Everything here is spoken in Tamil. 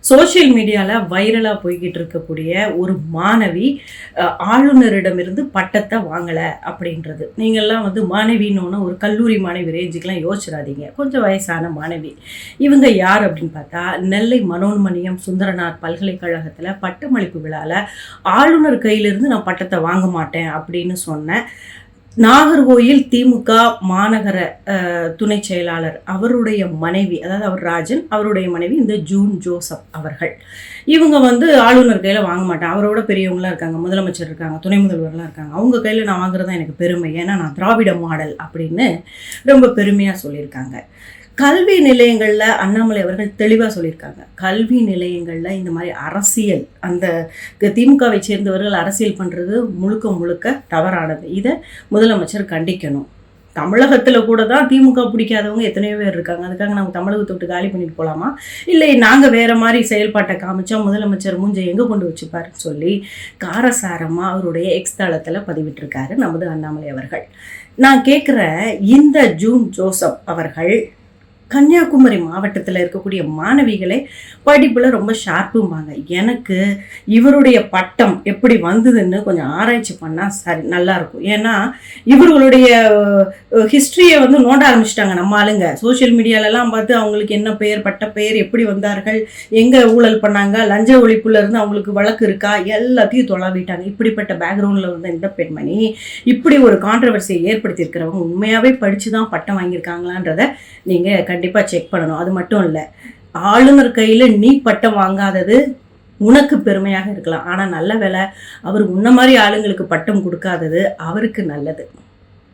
சோஷியல் மீடியாவில் வைரலாக போய்கிட்டு இருக்கக்கூடிய ஒரு மாணவி ஆளுநரிடமிருந்து பட்டத்தை வாங்கலை அப்படின்றது. நீங்கள்லாம் மாணவின்னு ஒரு கல்லூரி மாணவி ரேஞ்சுக்கெலாம் யோசிச்சிடாதீங்க. கொஞ்சம் வயசான மாணவி. இவங்க யார் அப்படின்னு பார்த்தா, நெல்லை மனோன்மணியம் சுந்தரனார் பல்கலைக்கழகத்தில் பட்டமளிப்பு விழாவில் ஆளுநர் கையிலிருந்து நான் பட்டத்தை வாங்க மாட்டேன் அப்படின்னு சொன்னேன். நாகர்கோயில் திமுக மாநகர துணை செயலாளர் அவருடைய மனைவி, அதாவது அவர் ராஜன், அவருடைய மனைவி இந்த ஜூன் ஜோசப் அவர்கள். இவங்க ஆளுநர் கையில் வாங்க மாட்டேன், அவரோட பெரியவங்களாம் இருக்காங்க, முதலமைச்சர் இருக்காங்க, துணை முதல்வர்லாம் இருக்காங்க, அவங்க கையில் நான் வாங்குறது தான் எனக்கு பெருமை, ஏன்னா நான் திராவிட மாடல் அப்படின்னு ரொம்ப பெருமையாக சொல்லியிருக்காங்க. கல்வி நிலையங்களில் அண்ணாமலை அவர்கள் தெளிவாக சொல்லியிருக்காங்க. கல்வி நிலையங்களில் இந்த மாதிரி அரசியல், அந்த திமுகவை சேர்ந்தவர்கள் அரசியல் பண்ணுறது முழுக்க முழுக்க தவறானது. இதை முதலமைச்சர் கண்டிக்கணும். தமிழகத்தில் கூட தான் திமுக பிடிக்காதவங்க எத்தனையோ பேர் இருக்காங்க. அதுக்காக நம்ம தமிழகத்தை விட்டு காலி பண்ணிட்டு போகலாமா? இல்லை நாங்கள் வேறு மாதிரி செயல்பாட்டை காமிச்சா முதலமைச்சர் மூஞ்சை எங்கே கொண்டு வச்சுப்பாருன்னு சொல்லி காரசாரமாக அவருடைய எக்ஸ் தளத்தில் பதிவிட்டிருக்காரு நமது அண்ணாமலை அவர்கள். நான் கேட்குறேன், இந்த ஜூன் ஜோசப் அவர்கள் கன்னியாகுமரி மாவட்டத்தில் இருக்கக்கூடிய மாணவிகளை படிப்பில் ரொம்ப ஷார்ப்பும்பாங்க. எனக்கு இவருடைய பட்டம் எப்படி வந்ததுன்னு கொஞ்சம் ஆராய்ச்சி பண்ணால் சரி நல்லாயிருக்கும். ஏன்னா இவர்களுடைய ஹிஸ்ட்ரியை நோண்ட ஆரம்பிச்சிட்டாங்க நம்ம ஆளுங்க. சோஷியல் மீடியாலெலாம் பார்த்து அவங்களுக்கு என்ன பெயர், பட்ட பெயர், எப்படி வந்தார்கள், எங்கே ஊழல் பண்ணாங்க, லஞ்ச ஒழிப்புலேருந்து அவங்களுக்கு வழக்கு இருக்கா, எல்லாத்தையும் தொலைவிட்டாங்க. இப்படிப்பட்ட பேக்ரவுண்டில் இந்த பெண்மணி இப்படி ஒரு கான்ட்ரவர்சியை ஏற்படுத்தியிருக்கிறவங்க உண்மையாகவே படித்து தான் பட்டம் வாங்கியிருக்காங்களான்றதை நீங்கள் கண்டிப்பாக செக் பண்ணணும். அது மட்டும் இல்லை, ஆளுநர் கையில் நீ பட்டம் வாங்காதது உனக்கு பெருமையாக இருக்கலாம், ஆனால் நல்ல வேலை அவர் உன்ன மாதிரி ஆளுங்களுக்கு பட்டம் கொடுக்காதது அவருக்கு நல்லது.